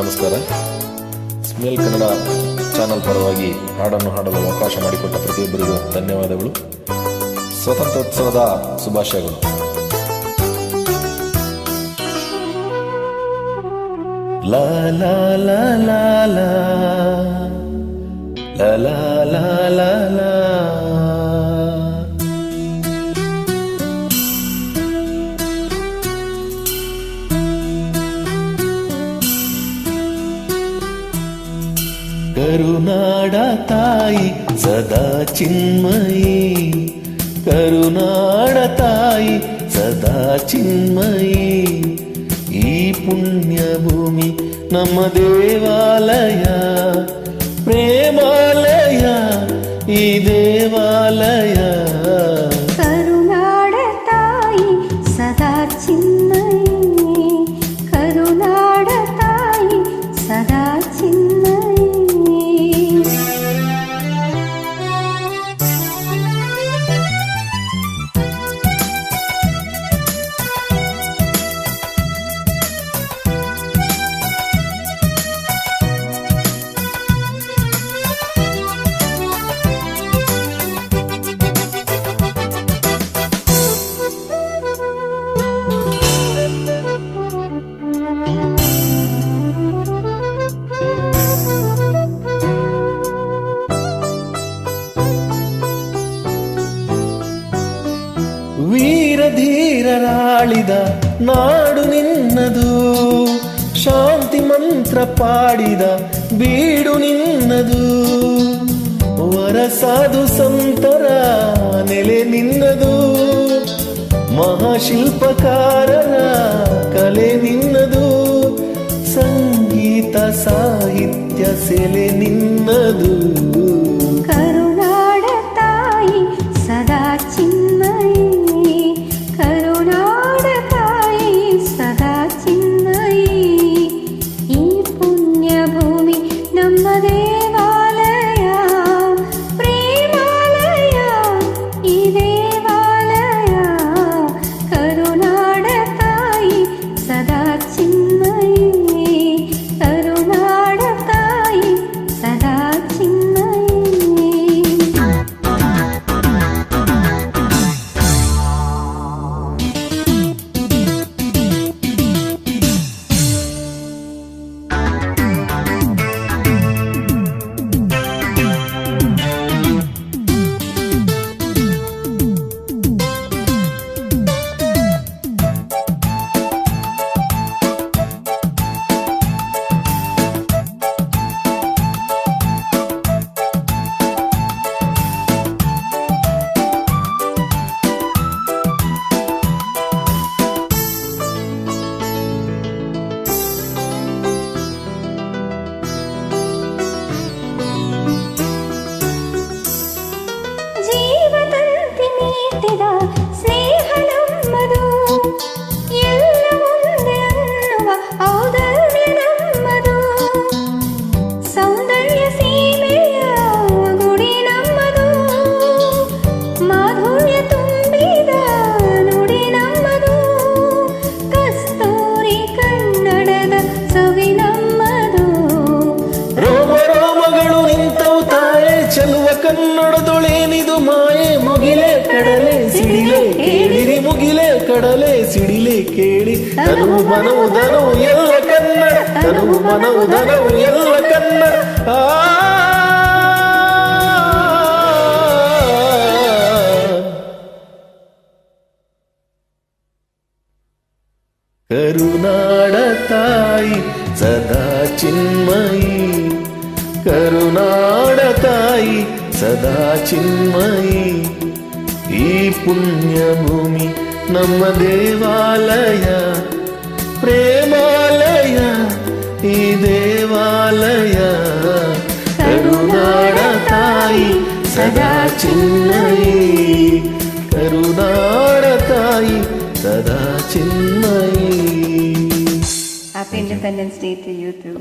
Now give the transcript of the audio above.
ನಮಸ್ಕಾರ. ಸ್ಮೇಲ್ ಕನ್ನಡ ಚಾನಲ್ ಪರವಾಗಿ ಹಾಡನ್ನು ಹಾಡಲು ಅವಕಾಶ ಮಾಡಿಕೊಟ್ಟ ಪ್ರತಿಯೊಬ್ಬರಿಗೂ ಧನ್ಯವಾದಗಳು. ಸ್ವಾತಂತ್ರ್ಯೋತ್ಸವದ ಶುಭಾಶಯಗಳು. ಲಾ ಲಾ ಲಾ ಲಾ ಲಾ ಲಾ ಲಾ ಲಾ ಲಾ ಕರುನಾಡ ತಾಯಿ ಸದಾ ಚಿನ್ಮಯಿ, ಕರುನಾಡ ತಾಯಿ ಸದಾ ಚಿನ್ಮಯಿ. ಈ ಪುಣ್ಯ ಭೂಮಿ ನಮ್ಮ ದೇವಾಲಯ, ಪ್ರೇಮಾಲಯ ಈ ದೇವಾಲಯ. ಕರುನಾಡ ತಾಯಿ ಸದಾ ಚಿನ್ಮಯಿ, ಕರುನಾಡ ತಾಯಿ ಸದಾ ಚಿನ್ಮಯಿ. ವೀರ ಧೀರರಾಳಿದ ನಾಡು ನಿನ್ನದು, ಶಾಂತಿ ಮಂತ್ರ ಪಾಡಿದ ಬೀಡು ನಿನ್ನದು. ವರಸಾಧು ಸಂತರ ನೆಲೆ ನಿನ್ನದು, ಮಹಾಶಿಲ್ಪಕಾರರ ಕಲೆ ನಿನ್ನದು. ಸಂಗೀತ ಸಾಹಿತ್ಯ ಸೆಲೆ ನಿನ್ನದು. ಕರುನಾಡ ತಾಯಿ ಸದಾ ಚಿನ್ಮಯಿ, ಕರುನಾಡ ತಾಯಿ ಸದಾ ಚಿನ್ಮಯಿ. ಈ ಪುಣ್ಯ ಭೂಮಿ ನಮ್ಮ ದೇವಾಲಯ, ಪ್ರೇಮಾಲಯ ಈ ದೇವಾಲಯ. ಕರುನಾಡ ತಾಯಿ ಸದಾ ಚಿನ್ಮಯಿ, ಕರುನಾಡ ತಾಯಿ ಸದಾ ಚಿನ್ಮಯಿ. ಸ್ನೇಹ ನಮ್ಮದು, ಎಲ್ಲ ಮುಂದೆ ಅನ್ನುವ ಔದಾರ್ಯ ನಮ್ಮದು. ಸೌಂದರ್ಯ ಸೀಮೆಯ ಗುಡಿ ನಮ್ಮದು, ಮಾಧುರ್ಯ ತುಂಬಿದ ನುಡಿ ನಮ್ಮದು. ಕಸ್ತೂರಿ ಕನ್ನಡದ ಸವಿ ನಮ್ಮದು. ರೋಮ ರೋಮಗಳು ನಿಂತವು ತಾಯೇ ಚೆಲುವ ಕನ್ನಡದೊಳೇನಿದು ಮಾಯೆ. ಮುಗಿಲೆ ಕಡಲೆ ಸಿಡಿಲೆ ಕೇಳಿರಿ, ಮುಗಿಲೆ ಕಡಲೆ ಸಿಡಿಲೆ ಕೇಳಿ. ತನುವು ಮನವು ಧನವು ಎಲ್ಲ ಕನ್ನಡ, ತನುವು ಮನವು ಧನವು ಎಲ್ಲ ಕನ್ನಡ. ಕರುನಾಡ ತಾಯಿ ಸದಾ ಚಿನ್ಮಯಿ, ಕರುನಾಡ ತಾಯಿ ಸದಾ ಚಿನ್ಮಯಿ. ಈ ಪುಣ್ಯ ಭೂಮಿ ನಮ್ಮ ದೇವಾಲಯ, ಪ್ರೇಮಾಲಯ ಈ ದೇವಾಲಯ. ಕರುನಾಡ ತಾಯಿ ಸದಾ ಚಿನ್ಮಯಿ, ಕರುನಾಡ ತಾಯಿ ಸದಾ ಚಿನ್ಮಯಿ. Happy Independence Day to you too.